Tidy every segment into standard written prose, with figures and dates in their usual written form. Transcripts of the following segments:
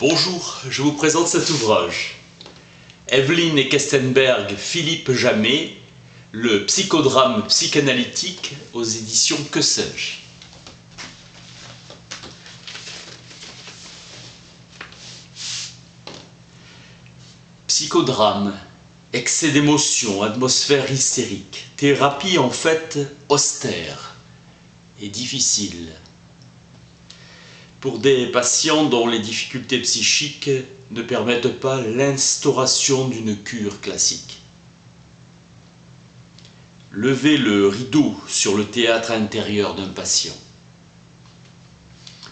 Bonjour, je vous présente cet ouvrage. Eveline Kestenberg, Philippe Jamet, le psychodrame psychanalytique aux éditions Que sais-je. Psychodrame, excès d'émotion, atmosphère hystérique, thérapie en fait austère et difficile. Pour des patients dont les difficultés psychiques ne permettent pas l'instauration d'une cure classique. Lever le rideau sur le théâtre intérieur d'un patient.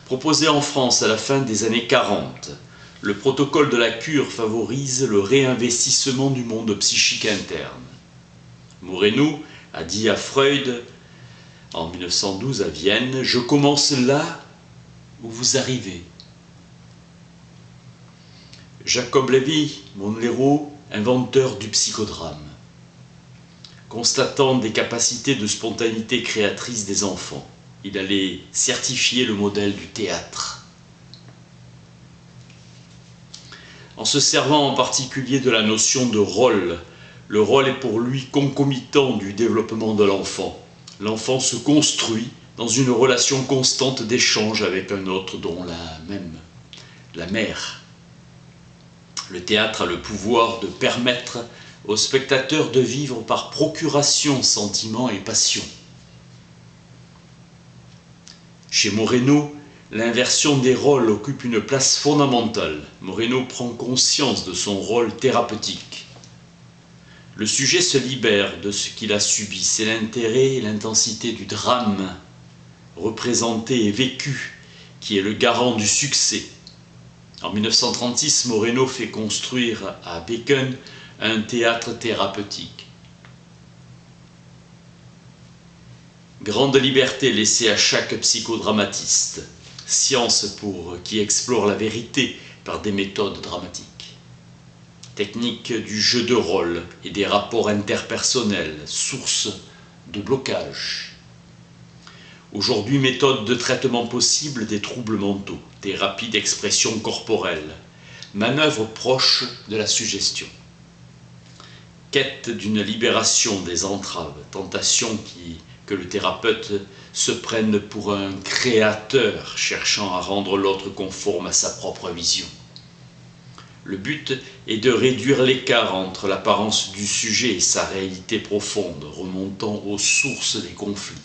Proposé en France à la fin des années 40, le protocole de la cure favorise le réinvestissement du monde psychique interne. Moreno a dit à Freud en 1912 à Vienne « Je commence là où vous arrivez ». Jacob Lévy-Montlhéry, inventeur du psychodrame, constatant des capacités de spontanéité créatrice des enfants, il allait certifier le modèle du théâtre. En se servant en particulier de la notion de rôle, le rôle est pour lui concomitant du développement de l'enfant. L'enfant se construit dans une relation constante d'échange avec un autre, dont la mère. Le théâtre a le pouvoir de permettre au spectateur de vivre par procuration sentiments et passions. Chez Moreno, l'inversion des rôles occupe une place fondamentale. Moreno prend conscience de son rôle thérapeutique. Le sujet se libère de ce qu'il a subi. C'est l'intérêt et l'intensité du drame représenté et vécu qui est le garant du succès. En 1936, Moreno fait construire à Bacon un théâtre thérapeutique. Grande liberté laissée à chaque psychodramatiste, science qui explore la vérité par des méthodes dramatiques. Technique du jeu de rôle et des rapports interpersonnels, source de blocage. Aujourd'hui, méthode de traitement possible des troubles mentaux, thérapie d'expression corporelle, manœuvre proche de la suggestion. Quête d'une libération des entraves, tentation que le thérapeute se prenne pour un créateur cherchant à rendre l'autre conforme à sa propre vision. Le but est de réduire l'écart entre l'apparence du sujet et sa réalité profonde, remontant aux sources des conflits.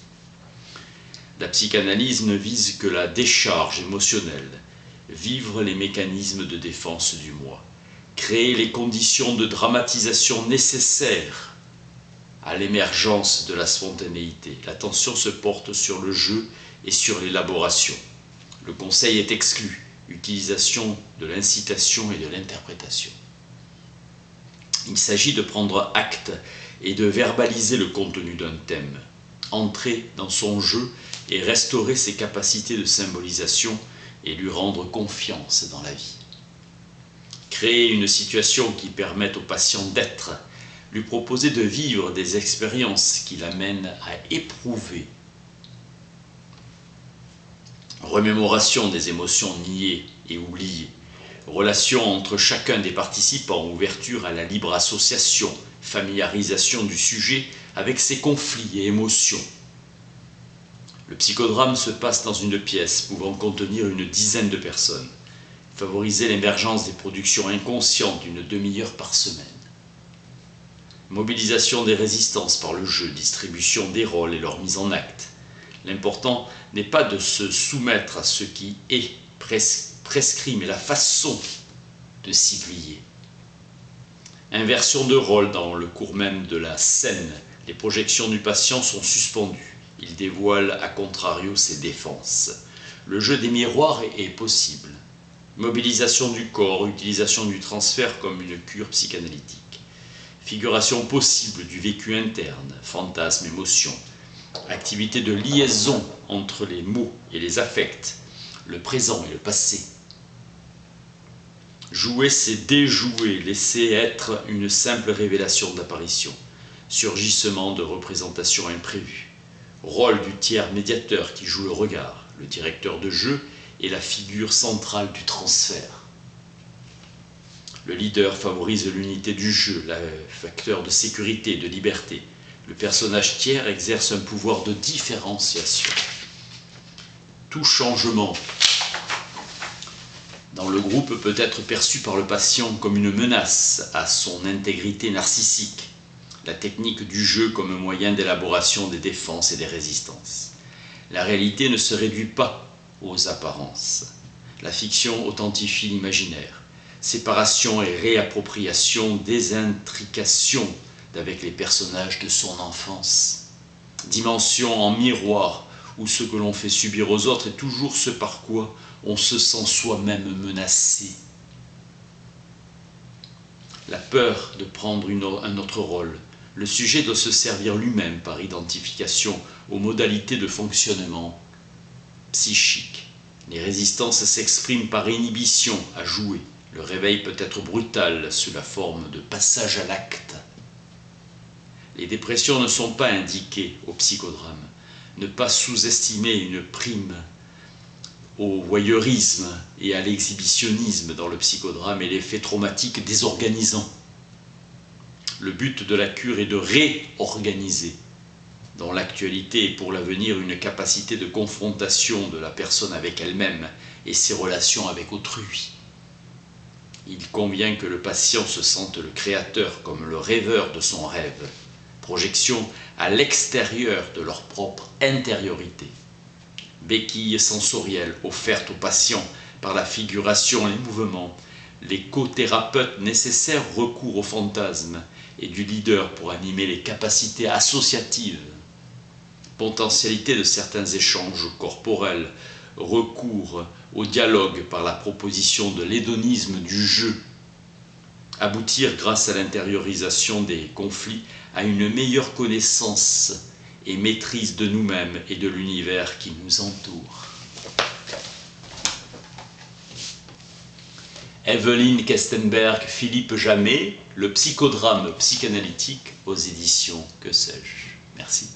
La psychanalyse ne vise que la décharge émotionnelle, vivre les mécanismes de défense du moi, créer les conditions de dramatisation nécessaires à l'émergence de la spontanéité. L'attention se porte sur le jeu et sur l'élaboration. Le conseil est exclu, utilisation de l'incitation et de l'interprétation. Il s'agit de prendre acte et de verbaliser le contenu d'un thème, entrer dans son jeu et restaurer ses capacités de symbolisation et lui rendre confiance dans la vie. Créer une situation qui permette au patient d'être, lui proposer de vivre des expériences qui l'amènent à éprouver. Remémoration des émotions niées et oubliées. Relation entre chacun des participants, ouverture à la libre association, familiarisation du sujet avec ses conflits et émotions. Le psychodrame se passe dans une pièce pouvant contenir une dizaine de personnes. Favoriser l'émergence des productions inconscientes d'une demi-heure par semaine. Mobilisation des résistances par le jeu, distribution des rôles et leur mise en acte. L'important n'est pas de se soumettre à ce qui est prescrit, mais la façon de s'y plier. Inversion de rôle dans le cours même de la scène. Les projections du patient sont suspendues. Il dévoile à contrario ses défenses. Le jeu des miroirs est possible. Mobilisation du corps, utilisation du transfert comme une cure psychanalytique. Figuration possible du vécu interne, fantasmes, émotions. Activité de liaison entre les mots et les affects, le présent et le passé. Jouer, c'est déjouer, laisser être une simple révélation d'apparition. Surgissement de représentations imprévues. Rôle du tiers médiateur qui joue le regard, le directeur de jeu est la figure centrale du transfert. Le leader favorise l'unité du jeu, le facteur de sécurité, de liberté. Le personnage tiers exerce un pouvoir de différenciation. Tout changement dans le groupe peut être perçu par le patient comme une menace à son intégrité narcissique. La technique du jeu comme un moyen d'élaboration des défenses et des résistances. La réalité ne se réduit pas aux apparences. La fiction authentifie l'imaginaire. Séparation et réappropriation des intrications avec les personnages de son enfance. Dimension en miroir où ce que l'on fait subir aux autres est toujours ce par quoi on se sent soi-même menacé. La peur de prendre un autre rôle. Le sujet doit se servir lui-même par identification aux modalités de fonctionnement psychique. Les résistances s'expriment par inhibition à jouer. Le réveil peut être brutal sous la forme de passage à l'acte. Les dépressions ne sont pas indiquées au psychodrame. Ne pas sous-estimer une prime au voyeurisme et à l'exhibitionnisme dans le psychodrame et l'effet traumatique désorganisant. Le but de la cure est de réorganiser dans l'actualité et pour l'avenir une capacité de confrontation de la personne avec elle-même et ses relations avec autrui. Il convient que le patient se sente le créateur comme le rêveur de son rêve, projection à l'extérieur de leur propre intériorité. Béquille sensorielle offerte au patient par la figuration et les mouvements, l'écothérapeute nécessaire recourt au fantasme et du leader pour animer les capacités associatives. Potentialité de certains échanges corporels, recours au dialogue par la proposition de l'hédonisme du jeu, aboutir grâce à l'intériorisation des conflits à une meilleure connaissance et maîtrise de nous-mêmes et de l'univers qui nous entoure. Evelyne Kestenberg, Philippe Jamet, Le psychodrame psychanalytique aux éditions Que sais-je. Merci.